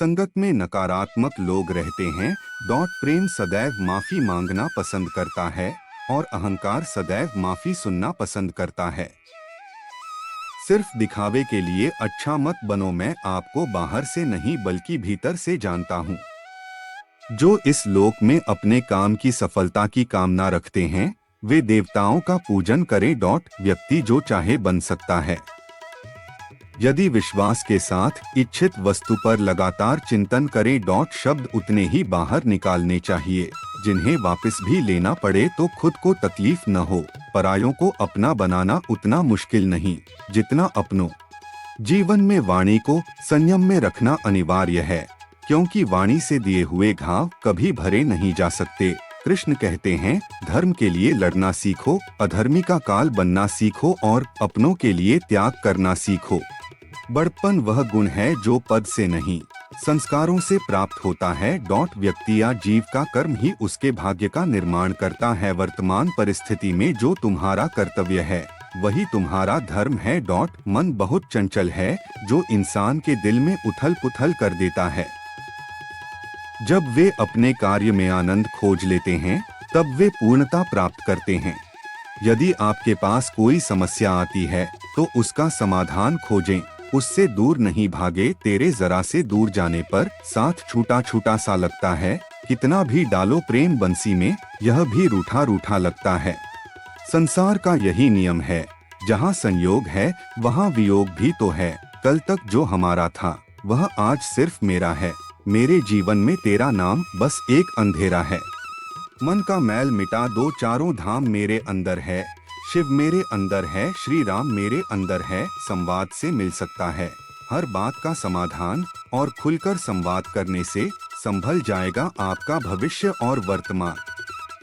संगत में नकारात्मक लोग रहते हैं। प्रेम सदैव माफी मांगना पसंद करता है और अहंकार सदैव माफी सुनना पसंद करता है। सिर्फ दिखावे के लिए अच्छा मत बनो, मैं आपको बाहर से नहीं बल्कि भीतर से जानता हूँ। जो इस लोक में अपने काम की सफलता की कामना रखते हैं वे देवताओं का पूजन करें। व्यक्ति जो चाहे बन सकता है यदि विश्वास के साथ इच्छित वस्तु पर लगातार चिंतन करे। शब्द उतने ही बाहर निकालने चाहिए जिन्हें वापस भी लेना पड़े तो खुद को तकलीफ न हो। परायों को अपना बनाना उतना मुश्किल नहीं जितना अपनों। जीवन में वाणी को संयम में रखना अनिवार्य है क्योंकि वाणी से दिए हुए घाव कभी भरे नहीं जा सकते। कृष्ण कहते हैं, धर्म के लिए लड़ना सीखो, अधर्मी का काल बनना सीखो और अपनों के लिए त्याग करना सीखो। बड़प्पन वह गुण है जो पद से नहीं संस्कारों से प्राप्त होता है। व्यक्ति या जीव का कर्म ही उसके भाग्य का निर्माण करता है। वर्तमान परिस्थिति में जो तुम्हारा कर्तव्य है वही तुम्हारा धर्म है। मन बहुत चंचल है जो इंसान के दिल में उथल पुथल कर देता है। जब वे अपने कार्य में आनंद खोज लेते हैं तब वे पूर्णता प्राप्त करते हैं। यदि आपके पास कोई समस्या आती है तो उसका समाधान खोजें, उससे दूर नहीं भागे। तेरे जरा से दूर जाने पर साथ छूटा छूटा सा लगता है। कितना भी डालो प्रेम बंसी में यह भी रूठा रूठा लगता है। संसार का यही नियम है, जहाँ संयोग है वहाँ वियोग भी तो है। कल तक जो हमारा था वह आज सिर्फ मेरा है। मेरे जीवन में तेरा नाम बस एक अंधेरा है। मन का मैल मिटा दो, चारों धाम मेरे अंदर है। शिव मेरे अंदर है, श्री राम मेरे अंदर है। संवाद से मिल सकता है हर बात का समाधान और खुलकर संवाद करने से संभल जाएगा आपका भविष्य और वर्तमान।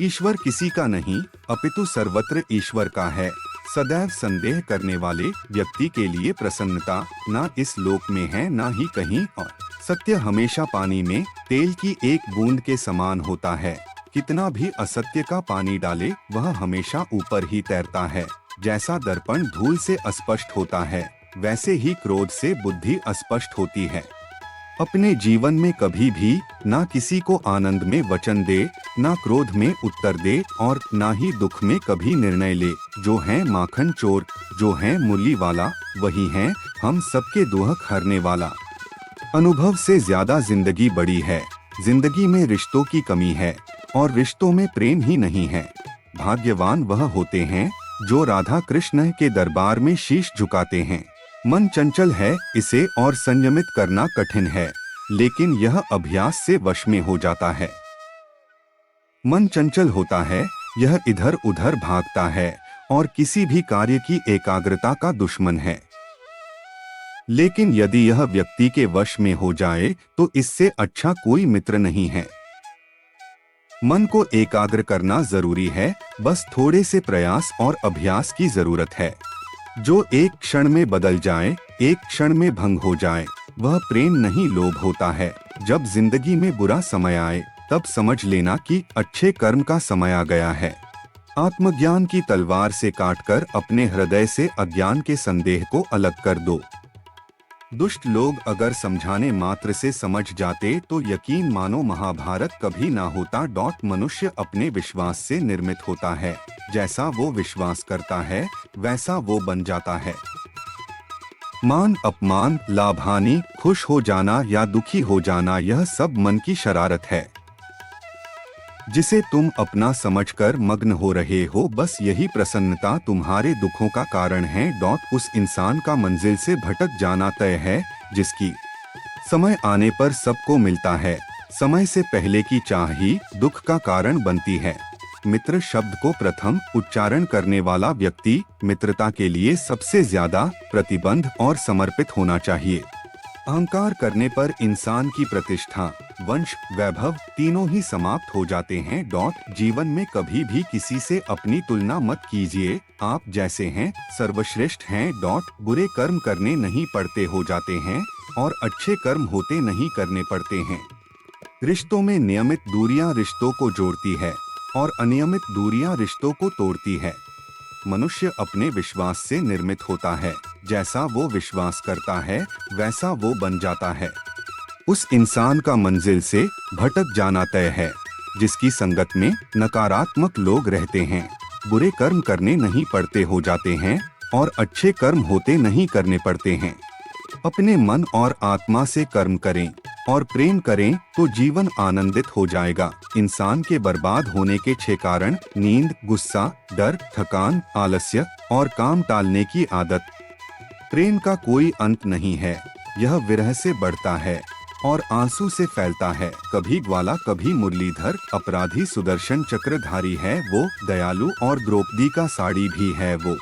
ईश्वर किसी का नहीं अपितु सर्वत्र ईश्वर का है। सदैव संदेह करने वाले व्यक्ति के लिए प्रसन्नता ना इस लोक में है ना ही कहीं और। सत्य हमेशा पानी में तेल की एक बूंद के समान होता है। कितना भी असत्य का पानी डाले वह हमेशा ऊपर ही तैरता है। जैसा दर्पण धूल से अस्पष्ट होता है वैसे ही क्रोध से बुद्धि अस्पष्ट होती है। अपने जीवन में कभी भी ना किसी को आनंद में वचन दे, ना क्रोध में उत्तर दे और ना ही दुख में कभी निर्णय ले। जो है माखन चोर, जो है मुरली वाला, वही है हम सबके दुहक हरने वाला। अनुभव से ज्यादा जिंदगी बड़ी है। जिंदगी में रिश्तों की कमी है और रिश्तों में प्रेम ही नहीं है। भाग्यवान वह होते हैं जो राधा कृष्ण के दरबार में शीश झुकाते हैं। मन चंचल है, इसे और संयमित करना कठिन है, लेकिन यह अभ्यास से वश में हो जाता है। मन चंचल होता है, यह इधर उधर भागता है और किसी भी कार्य की एकाग्रता का दुश्मन है। लेकिन यदि यह व्यक्ति के वश में हो जाए तो इससे अच्छा कोई मित्र नहीं है। मन को एकाग्र करना जरूरी है, बस थोड़े से प्रयास और अभ्यास की जरूरत है। जो एक क्षण में बदल जाए, एक क्षण में भंग हो जाए, वह प्रेम नहीं लोभ होता है। जब जिंदगी में बुरा समय आए तब समझ लेना कि अच्छे कर्म का समय आ गया है। आत्मज्ञान की तलवार से काटकर अपने हृदय से अज्ञान के संदेह को अलग कर दो। दुष्ट लोग अगर समझाने मात्र से समझ जाते तो यकीन मानो महाभारत कभी ना होता। मनुष्य अपने विश्वास से निर्मित होता है। जैसा वो विश्वास करता है वैसा वो बन जाता है। मान अपमान, लाभ हानि, खुश हो जाना या दुखी हो जाना, यह सब मन की शरारत है जिसे तुम अपना समझकर मग्न हो रहे हो। बस यही प्रसन्नता तुम्हारे दुखों का कारण है। उस इंसान का मंजिल से भटक जाना तय है जिसकी समय आने पर सबको मिलता है। समय से पहले की चाह ही दुख का कारण बनती है। मित्र शब्द को प्रथम उच्चारण करने वाला व्यक्ति मित्रता के लिए सबसे ज्यादा प्रतिबद्ध और समर्पित होना चाहिए। अहंकार करने पर इंसान की प्रतिष्ठा, वंश, वैभव तीनों ही समाप्त हो जाते हैं। जीवन में कभी भी किसी से अपनी तुलना मत कीजिए। आप जैसे हैं सर्वश्रेष्ठ हैं। बुरे कर्म करने नहीं पड़ते हो जाते हैं और अच्छे कर्म होते नहीं करने पड़ते हैं। रिश्तों में नियमित दूरियां रिश्तों को जोड़ती है और अनियमित दूरियां रिश्तों को तोड़ती है। मनुष्य अपने विश्वास से निर्मित होता है। जैसा वो विश्वास करता है वैसा वो बन जाता है। उस इंसान का मंजिल से भटक जाना तय है। जिसकी संगत में नकारात्मक लोग रहते हैं, बुरे कर्म करने नहीं पड़ते हो जाते हैं और अच्छे कर्म होते नहीं करने पड़ते हैं। अपने मन और आत्मा से कर्म करें और प्रेम करें तो जीवन आनंदित हो जाएगा। इंसान के बर्बाद होने के 6 कारण: नींद, गुस्सा, डर, थकान, आलस्य और काम टालने की आदत। प्रेम का कोई अंत नहीं है, यह विरह से बढ़ता है और आंसू से फैलता है। कभी ग्वाला कभी मुरलीधर, अपराधी सुदर्शन चक्रधारी है वो, दयालु और द्रौपदी का साड़ी भी है वो।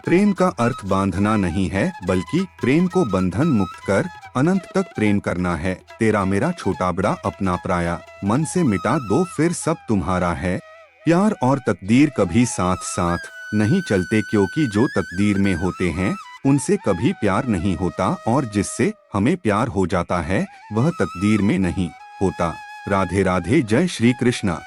प्रेम का अर्थ बांधना नहीं है, बल्कि प्रेम को बंधन मुक्त कर अनंत तक प्रेम करना है। तेरा मेरा छोटा बड़ा अपना पराया, मन से मिटा दो फिर सब तुम्हारा है। प्यार और तकदीर कभी साथ साथ नहीं चलते, क्योंकि जो तकदीर में होते हैं उनसे कभी प्यार नहीं होता और जिससे हमें प्यार हो जाता है वह तकदीर में नहीं होता। राधे राधे। जय श्री कृष्णा।